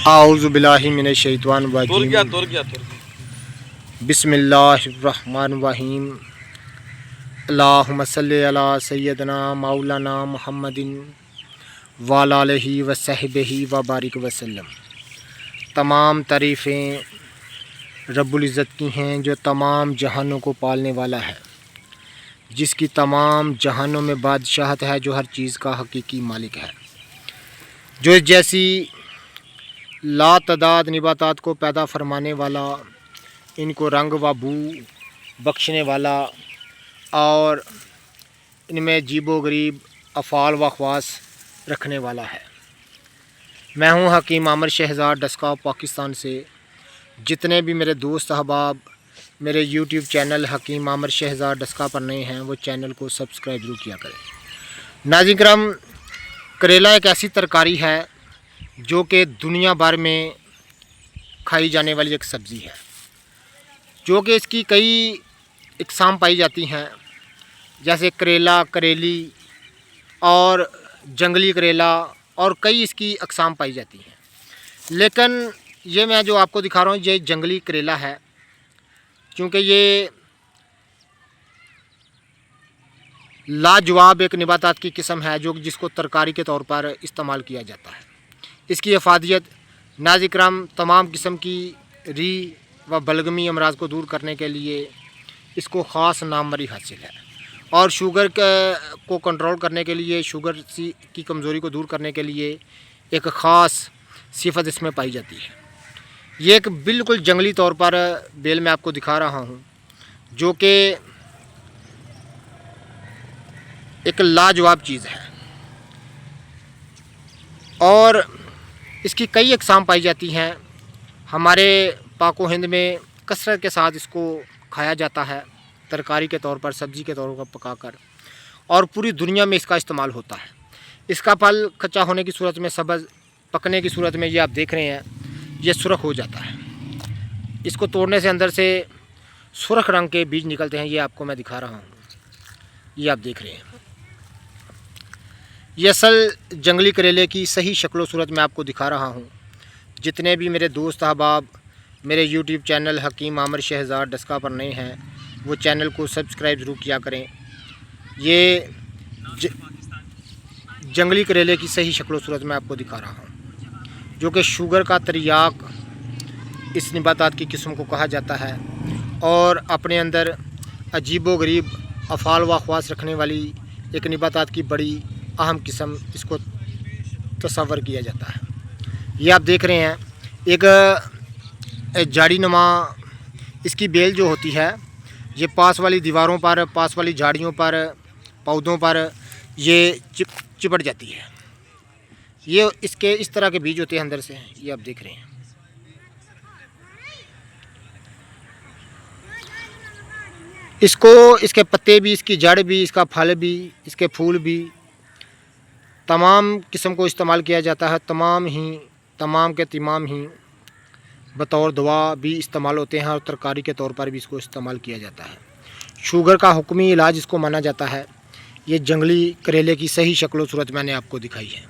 आऊज़ु बिल्लाहि मिनश शैतानिर रजीम। बिस्मिल्लाहिर्रहमानिर्रहीम। अल्लाहुम्मा सल्लि अला सय्यदना मौलाना मुहम्मदिन व अला आलिहि व सहबिही व बारिक वसल्लम। तमाम तारीफ़ें रब्बुल इज़्ज़त की हैं जो तमाम जहानों को पालने वाला है, जिसकी तमाम जहानों में बादशाहत है, जो हर चीज़ का हकीकी मालिक है, जो जैसी लातदाद निबातात को पैदा फरमाने वाला, इनको रंग व बू बख्शने वाला और इनमें जीबो गरीब अफ़ाल व ख़वास रखने वाला है। मैं हूं हकीम आमिर शहज़ाद डस्का पाकिस्तान से। जितने भी मेरे दोस्त अहबाब मेरे यूट्यूब चैनल हकीम आमिर शहज़ाद डस्का पर नए हैं, वो चैनल को सब्सक्राइब ज़रूर किया करें। नाज़रीन करम, करेला एक ऐसी तरकारी है जो कि दुनिया भर में खाई जाने वाली एक सब्ज़ी है, जो कि इसकी कई इक़साम पाई जाती हैं, जैसे करेला, करेली और जंगली करेला और कई इसकी अक़साम पाई जाती हैं। लेकिन ये मैं जो आपको दिखा रहा हूँ, ये जंगली करेला है, क्योंकि ये लाजवाब एक निबातात की किस्म है जिसको तरकारी के तौर पर इस्तेमाल किया जाता है। इसकी अफादियत नाज़रीन करम तमाम किस्म की री व बलगमी अमराज को दूर करने के लिए इसको ख़ास नामवरी हासिल है, और शुगर को कंट्रोल करने के लिए, शुगर की कमज़ोरी को दूर करने के लिए एक ख़ास सिफत इसमें पाई जाती है। ये एक बिल्कुल जंगली तौर पर बेल मैं आपको दिखा रहा हूँ, जो कि एक लाजवाब चीज़ है, और इसकी कई अक़साम पाई जाती हैं। हमारे पाको हिंद में कसरत के साथ इसको खाया जाता है, तरकारी के तौर पर, सब्ज़ी के तौर पर पकाकर, और पूरी दुनिया में इसका इस्तेमाल होता है। इसका फल कच्चा होने की सूरत में सब्ज़, पकने की सूरत में ये आप देख रहे हैं, ये सुरख हो जाता है। इसको तोड़ने से अंदर से सुरख रंग के बीज निकलते हैं। ये आपको मैं दिखा रहा हूँ, ये आप देख रहे हैं। ये असल जंगली करेले की सही शक्ल व सूरत मैं आपको दिखा रहा हूँ। जितने भी मेरे दोस्त अहबाब मेरे यूट्यूब चैनल हकीम आमिर शहज़ाद डस्का पर नए हैं, वो चैनल को सब्सक्राइब ज़रूर किया करें। ये जंगली करेले की सही शक्ल व सूरत मैं आपको दिखा रहा हूँ, जो कि शुगर का तरियाक इस निबातात की किस्म को कहा जाता है, और अपने अंदर अजीबो गरीब अफ़ाल व ख़वास रखने वाली एक निबातात की बड़ी अहम किस्म इसको तस्वर किया जाता है। ये आप देख रहे हैं, एक झाड़ी नुमा इसकी बेल जो होती है, ये पास वाली दीवारों पर, पास वाली झाड़ियों पर, पौधों पर ये चिपट जाती है। ये इसके इस तरह के बीज होते हैं अंदर से, ये आप देख रहे हैं। इसको, इसके पत्ते भी, इसकी जड़ भी, इसका फल भी, इसके फूल भी, तमाम किस्म को इस्तेमाल किया जाता है। तमाम के तमाम ही बतौर दवा भी इस्तेमाल होते हैं, और तरकारी के तौर पर भी इसको इस्तेमाल किया जाता है। शुगर का हुक्मी इलाज इसको माना जाता है। ये जंगली करेले की सही शक्ल व सूरत मैंने आपको दिखाई है।